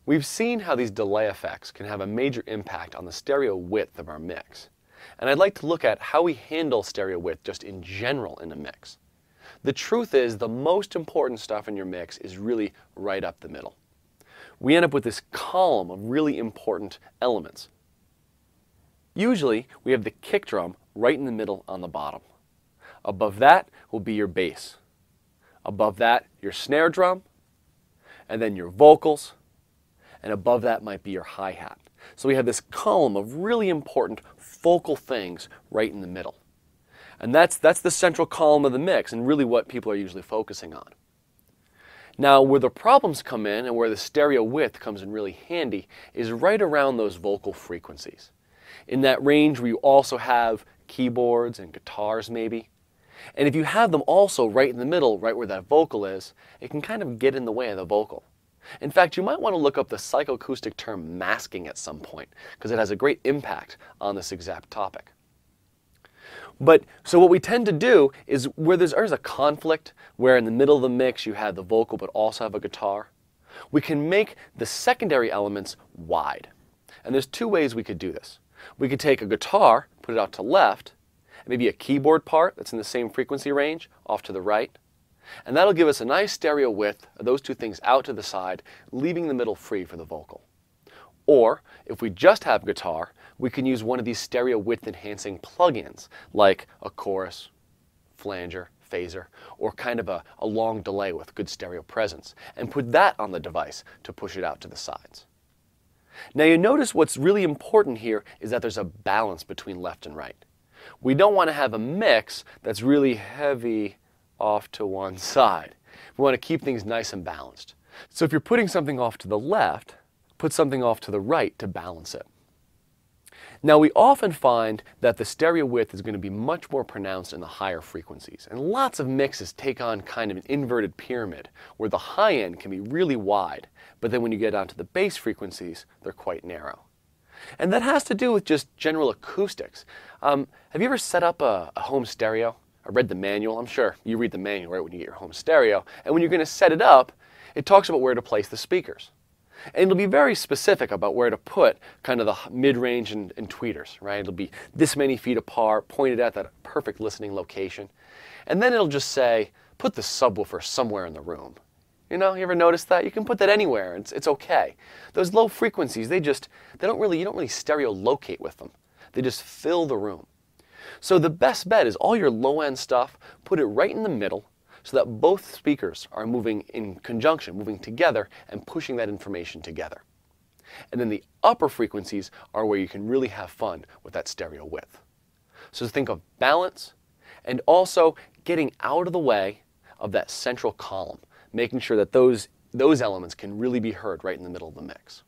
We've seen how these delay effects can have a major impact on the stereo width of our mix. And I'd like to look at how we handle stereo width just in general in a mix. The truth is, the most important stuff in your mix is really right up the middle. We end up with this column of really important elements. Usually, we have the kick drum right in the middle on the bottom. Above that will be your bass. Above that, your snare drum, and then your vocals, and above that might be your hi-hat. So we have this column of really important focal things right in the middle. And that's the central column of the mix and really what people are usually focusing on. Now, where the problems come in and where the stereo width comes in really handy is right around those vocal frequencies. In that range where you also have keyboards and guitars maybe. And if you have them also right in the middle, right where that vocal is, it can kind of get in the way of the vocal. In fact, you might want to look up the psychoacoustic term masking at some point, because it has a great impact on this exact topic. So what we tend to do is where there's a conflict, where in the middle of the mix you have the vocal but also have a guitar, we can make the secondary elements wide. And there's two ways we could do this. We could take a guitar, put it out to left, and maybe a keyboard part that's in the same frequency range off to the right. And that'll give us a nice stereo width of those two things out to the side, leaving the middle free for the vocal. Or, if we just have guitar, we can use one of these stereo width enhancing plugins, like a chorus, flanger, phaser, or kind of a long delay with good stereo presence, and put that on the device to push it out to the sides. Now you notice what's really important here is that there's a balance between left and right. We don't want to have a mix that's really heavy off to one side. We want to keep things nice and balanced. So if you're putting something off to the left, put something off to the right to balance it. Now we often find that the stereo width is going to be much more pronounced in the higher frequencies. And lots of mixes take on kind of an inverted pyramid where the high end can be really wide, but then when you get down to the bass frequencies, they're quite narrow. And that has to do with just general acoustics. Have you ever set up a home stereo? I read the manual. I'm sure you read the manual right when you get your home stereo. And when you're going to set it up, it talks about where to place the speakers. And it'll be very specific about where to put kind of the mid-range and tweeters, right? It'll be this many feet apart, pointed at that perfect listening location. And then it'll just say, put the subwoofer somewhere in the room. You know, you ever notice that? You can put that anywhere, it's okay. Those low frequencies, you don't really stereo locate with them. They just fill the room. So the best bet is all your low-end stuff, put it right in the middle so that both speakers are moving in conjunction, moving together and pushing that information together. And then the upper frequencies are where you can really have fun with that stereo width. So think of balance and also getting out of the way of that central column, making sure that those elements can really be heard right in the middle of the mix.